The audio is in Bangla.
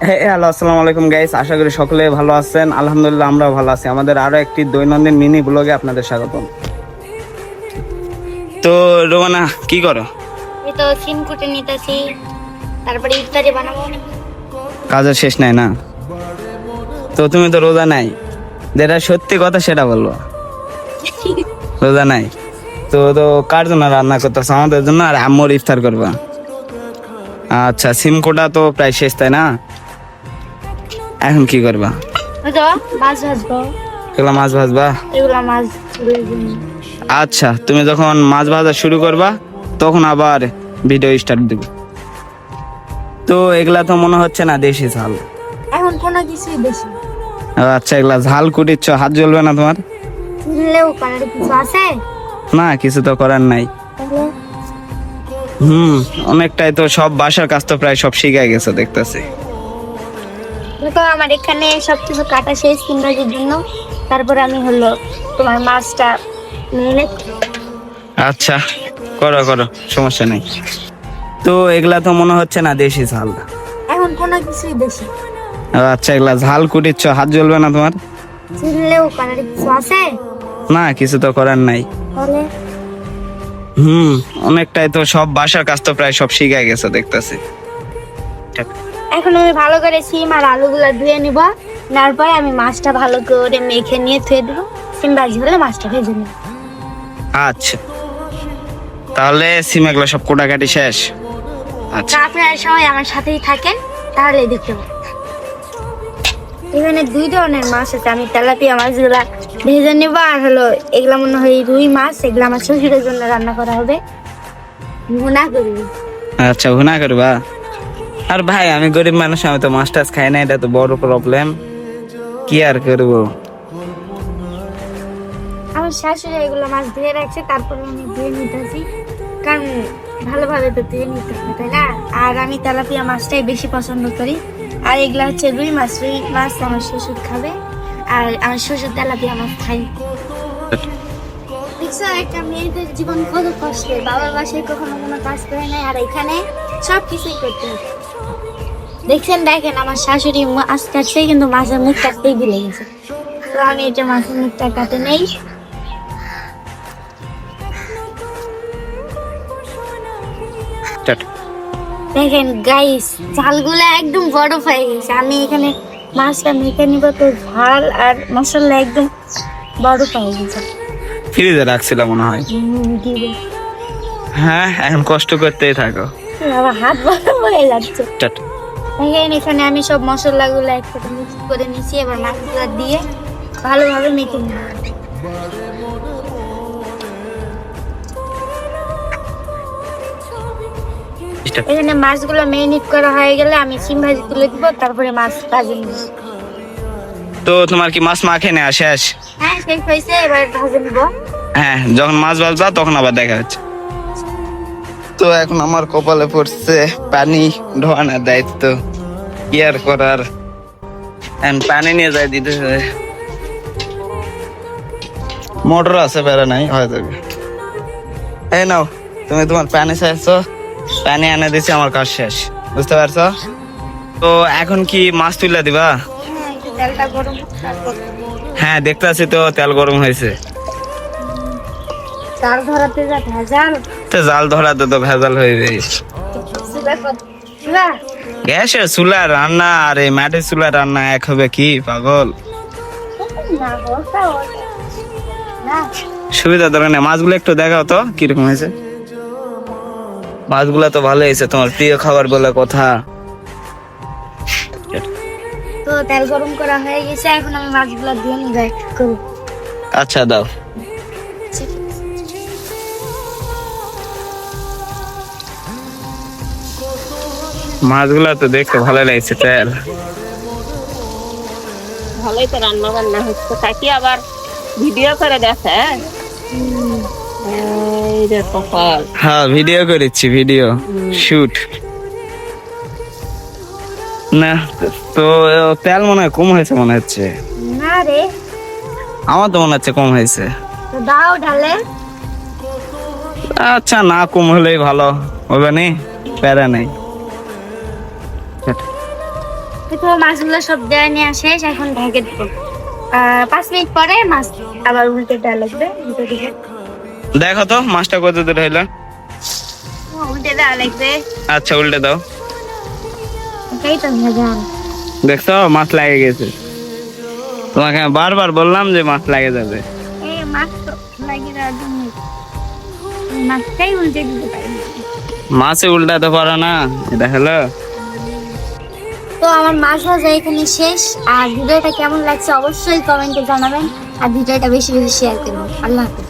হ্যালো, আসসালামু আলাইকুম গাইস। আশা করি সকলে ভালো আছেন। আলহামদুলিল্লাহ আমরাও ভালো আছি। আমাদের আরো একটি দৈনন্দিন মিনি ব্লগে আপনাদের স্বাগতম। তো রোমানা কি করো? এই তো সিম কুটে নিতেছি, তারপরে ইফতারি বানাবো। কাজের শেষ নাই না? তো তুমি তো রোজা নাই, যেটা সত্যি কথা সেটা বলবো। রোজা নাই তো কার জন্য রান্না করতেছো? আমাদের জন্য, আর আম্মুর ইফতার করবা। আচ্ছা, সিম কোটা তো প্রায় শেষ, তাই না? এখন কি করবা? ওই তো মাছ ভাজবো। এগুলা মাছ ভাজবা? এগুলা মাছ আচ্ছা, তুমি যখন মাছ ভাজা শুরু করবা তখন আবার ভিডিও স্টার্ট দিব। তো এগুলা তো মনে হচ্ছে না দেশি ঝাল। এখন কোনো কিছুই বেশি আচ্ছা, এগুলা ঝাল কুটিচ্ছ, হাত জ্বলবে না তোমার? ছিললেও করার কিছু আছে? না, কিছু তো করার নাই। অনেকটাই তো সব বাসার কাজ তো প্রায় সব শিখে গেছে দেখতেছি। দেখো আমার এখানে সবকিছু কাটা শেষ সিমরাজের জন্য। তারপরে আমি হলো তোমার মাছটা নিয়ে। আচ্ছা, করো করো, সমস্যা নেই। তো এগুলা তো মনে হচ্ছে না দেশি ঝাল। এখন কোনো কিছুই বেশি আচ্ছা, এগুলা ঝাল কুটিচ্ছ, হাত জ্বলবে না তোমার? ছিললেও করার কিছু আছে? না, কিছু তো করার নাই। তাহলে অনেকটাই তো সব বাসার কাজ তো প্রায় সব শিখে গেছে দেখতেছি। এখন আমি ভালো করে সিম আর আলুগুলা ধুয়ে নিব। তারপরে আমি মাছটা ভালো করে মেখে নিয়ে ধুয়ে দেবো। সিম ভাজি হলে মাছটা ভেজে নেব। আচ্ছা, তাহলে সিম এগুলো সব কোটাকাটি শেষ? আচ্ছা, আপনারা সবাই আমার সাথেই থাকেন, তাহলে দেখতে পাবেন। এখানে দুই ধরনের মাছ আছে। আমি তেলাপিয়া মাছগুলা ভেজে নেব, আর হলো এগুলা মনে হয় রুই মাছ। এগুলা আমার শ্বশুরের জন্য রান্না করা হবে, ভুনা করব। আচ্ছা, ভুনা করবা? আর ভাই, আমি গরিব মানুষ, আমি তো মাছ টাছ খাই না, এটা তো বড় প্রবলেম। কি আর করবো? আমার শাশুড়ি এগুলো মাছ ধুয়ে রাখছে, তারপরে আমি ধুয়ে নিতেছি, কারণ ভালোভাবে তো ধুয়ে নিতে হবে, তাই না? আর আমি তেলাপিয়া মাছটাই বেশি পছন্দ করি। আর এগুলা হচ্ছে রুই মাছ। রুই মাছ আমার শ্বশুর খাবে, আর আমার শ্বশুর তেলাপিয়া মাছ খাই। দেখছো একটা মেয়েদের জীবন কত কষ্টের। বাবার বাসায় কখনো কোনো কাজ করে নাই, আর এখানে সব কিছুই করতে হবে। দেখেন আমার শাশুড়ি মাছ কাটছে, কিন্তু মাছের মুখ কাটতেই ভুলে গেছে। তো আমি এটা মাছের মুখটা কাটে নেই। দেখেন গাইস, ঝালগুলা একদম বরফ হয়ে গেছে। আমি এখানে মাছটা মেখে নিব, তো ঝাল আর মশলা একদম বরফ হয়ে গেছে। ফ্রিজে রাখছিলাম মনে হয়। হ্যাঁ, এখন কষ্ট করতেই থাকো। আমার হাত বরফ হয়ে যাচ্ছে। দেখেন এখানে আমি সব মশলাগুলো একসাথে মিক্স করে নিয়েছি। এবার মাছগুলো দিয়ে ভালোভাবে মেখে নিব। এখানে মাছগুলো ম্যারিনেট করা হয়ে গেলে আমি সিম ভাজি তুলে দিব, তারপরে মাছ ভাজি নিব। তো তোমার কি মাছ মাখে নেওয়া শেষ? হ্যাঁ, শেষ হয়েছে, এবার ভাজি নিব। হ্যাঁ, যখন মাছ ভাজবা তখন আবার দেখা হচ্ছে। তো এখন আমার কপালে পড়ছে পানি ঢোয়ানোর দায়িত্ব। কি আর করার, পানি নিয়ে যায় দিতে। মোটর আছে, বেড়া নাই, হয়ে যাবে। এই নাও, তুমি তোমার পানি চাইছো, পানি এনে দিছি, আমার কাজ শেষ, বুঝতে পারছো? তো এখন কি মাছ তুলে দিবা? হ্যাঁ, একটু তেলটা গরম হোক, তারপর হ্যাঁ, দেখতে আছি তো তেল গরম হয়েছে। জাল ধরাতে যা ভেজাল। তো জাল ধরাতে তো ভেজাল হয়ে গেছে। গ্যাসের চুলা রান্না আর এই মাটির চুলা রান্না এক হবে কি, পাগল? সুবিধা দরকার নেই। মাছগুলো একটু দেখাও তো কিরকম হয়েছে। মাছগুলা তো ভালো হয়েছে, তোমার প্রিয় খাবার বলে কথা। তো তেল গরম করা হয়ে গেছে, এখন আমি মাছগুলো দিয়ে নিয়ে যাই। আচ্ছা, দাও। মাছগুলা তো দেখতে ভালো লাগছে, তেল ভালোই তো রান্না বান্না হচ্ছে, তাকে আবার ভিডিও করে দেখে। এই যে কপাল। হ্যাঁ, ভিডিও করেছি, ভিডিও শুট। না, তো তেল মনে হয় কম হয়েছে মনে হচ্ছে। না রে, আমার তো মনে হচ্ছে কম হয়েছে। তো দাও ঢালে। আচ্ছা, না কম হলেই ভালো হবে, নি প্যারা নেই। তো মাছগুলো সব দেওয়া নেওয়া শেষ, এখন ঢেকে দেবো। 5 মিনিট পরে মাছ আবার উল্টে দেওয়া লাগবে, উল্টে দিকে দেখো তো মাছটা কত দূর হইলো। উল্টে দেওয়া লাগবে। আচ্ছা উল্টে দাও। এটাই তো ভাজা। দেখছো মাছ লাগে গেছে। তোমাকে আমি বারবার বললাম যে মাছ লাগে যাবে। এই মাছ তো লাগিয়ে দেওয়ার জন্য মাছটাই উল্টে দিতে পারি। মাছে উল্টাতে পারো না, এটা হলো। তো আমার মাছ ভাজা এখানে শেষ। আর ভিডিওটা কেমন লাগছে অবশ্যই কমেন্টে জানাবেন, আর ভিডিওটা বেশি বেশি শেয়ার করবেন। আল্লাহ হাফেজ।